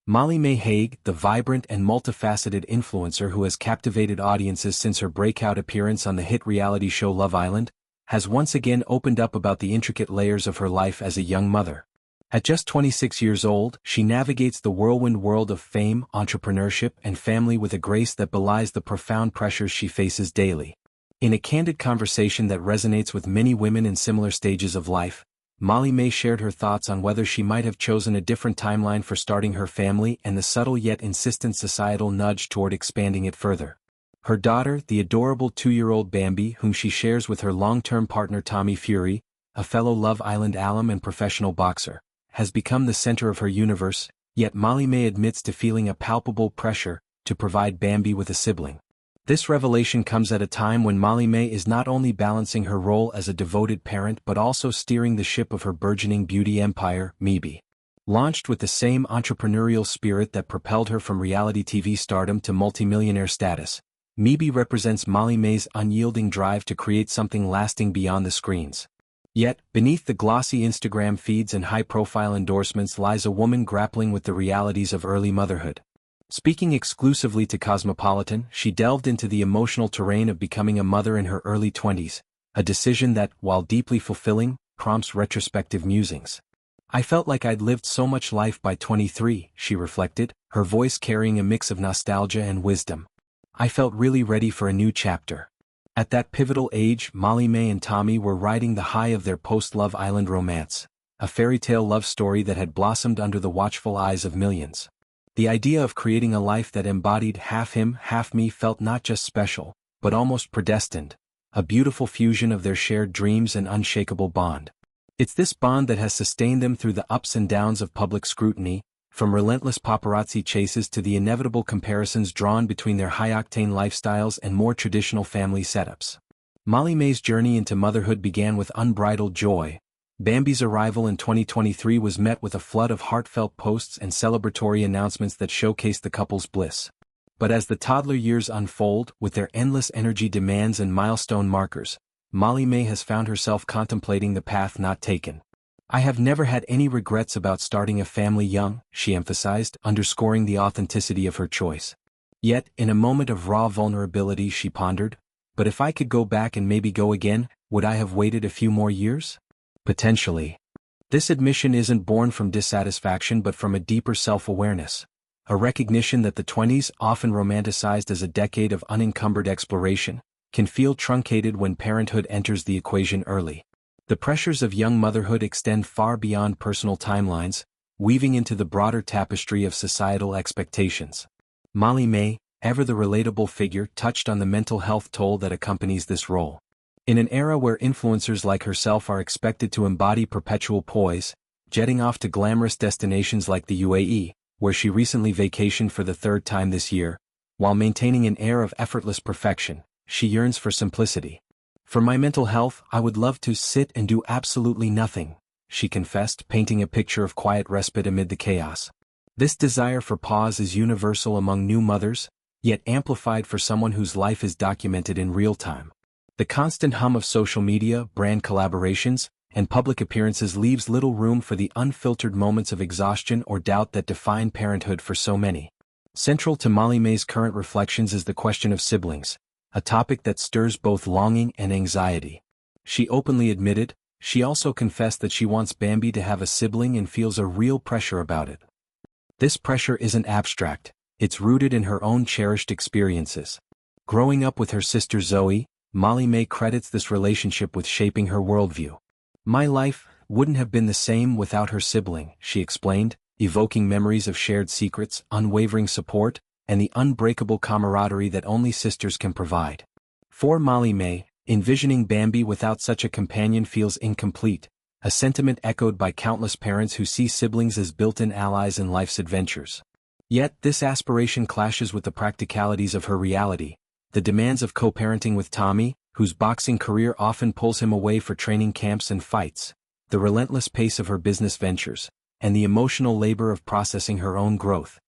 Molly-Mae Hague, the vibrant and multifaceted influencer who has captivated audiences since her breakout appearance on the hit reality show Love Island, has once again opened up about the intricate layers of her life as a young mother. At just 26 years old, she navigates the whirlwind world of fame, entrepreneurship, and family with a grace that belies the profound pressures she faces daily. In a candid conversation that resonates with many women in similar stages of life, Molly-Mae shared her thoughts on whether she might have chosen a different timeline for starting her family and the subtle yet insistent societal nudge toward expanding it further. Her daughter, the adorable 2-year-old Bambi, whom she shares with her long-term partner Tommy Fury, a fellow Love Island alum and professional boxer, has become the center of her universe, yet Molly-Mae admits to feeling a palpable pressure to provide Bambi with a sibling. This revelation comes at a time when Molly-Mae is not only balancing her role as a devoted parent but also steering the ship of her burgeoning beauty empire, Mebe. Launched with the same entrepreneurial spirit that propelled her from reality TV stardom to multimillionaire status, Mebe represents Molly-Mae's unyielding drive to create something lasting beyond the screens. Yet, beneath the glossy Instagram feeds and high-profile endorsements lies a woman grappling with the realities of early motherhood. Speaking exclusively to Cosmopolitan, she delved into the emotional terrain of becoming a mother in her early 20s, a decision that, while deeply fulfilling, prompts retrospective musings. "I felt like I'd lived so much life by 23, she reflected, her voice carrying a mix of nostalgia and wisdom. "I felt really ready for a new chapter." At that pivotal age, Molly-Mae and Tommy were riding the high of their post-Love Island romance, a fairy tale love story that had blossomed under the watchful eyes of millions. The idea of creating a life that embodied half him, half me felt not just special, but almost predestined, a beautiful fusion of their shared dreams and unshakable bond. It's this bond that has sustained them through the ups and downs of public scrutiny, from relentless paparazzi chases to the inevitable comparisons drawn between their high-octane lifestyles and more traditional family setups. Molly-Mae's journey into motherhood began with unbridled joy. Bambi's arrival in 2023 was met with a flood of heartfelt posts and celebratory announcements that showcased the couple's bliss. But as the toddler years unfold, with their endless energy demands and milestone markers, Molly-Mae has found herself contemplating the path not taken. "I have never had any regrets about starting a family young," she emphasized, underscoring the authenticity of her choice. Yet, in a moment of raw vulnerability, she pondered, "But if I could go back and maybe go again, would I have waited a few more years?" Potentially. This admission isn't born from dissatisfaction but from a deeper self-awareness, a recognition that the 20s, often romanticized as a decade of unencumbered exploration, can feel truncated when parenthood enters the equation early. The pressures of young motherhood extend far beyond personal timelines, weaving into the broader tapestry of societal expectations. Molly-Mae, ever the relatable figure, touched on the mental health toll that accompanies this role. In an era where influencers like herself are expected to embody perpetual poise, jetting off to glamorous destinations like the UAE, where she recently vacationed for the third time this year, while maintaining an air of effortless perfection, she yearns for simplicity. "For my mental health, I would love to sit and do absolutely nothing," she confessed, painting a picture of quiet respite amid the chaos. This desire for pause is universal among new mothers, yet amplified for someone whose life is documented in real time. The constant hum of social media, brand collaborations, and public appearances leaves little room for the unfiltered moments of exhaustion or doubt that define parenthood for so many. Central to Molly-Mae's current reflections is the question of siblings, a topic that stirs both longing and anxiety. She openly admitted, she also confessed that she wants Bambi to have a sibling and feels a real pressure about it. This pressure isn't abstract, it's rooted in her own cherished experiences. Growing up with her sister Zoe, Molly-Mae credits this relationship with shaping her worldview. "My life wouldn't have been the same without her sibling," she explained, evoking memories of shared secrets, unwavering support, and the unbreakable camaraderie that only sisters can provide. For Molly-Mae, envisioning Bambi without such a companion feels incomplete, a sentiment echoed by countless parents who see siblings as built-in allies in life's adventures. Yet this aspiration clashes with the practicalities of her reality. The demands of co-parenting with Tommy, whose boxing career often pulls him away for training camps and fights, the relentless pace of her business ventures, and the emotional labor of processing her own growth,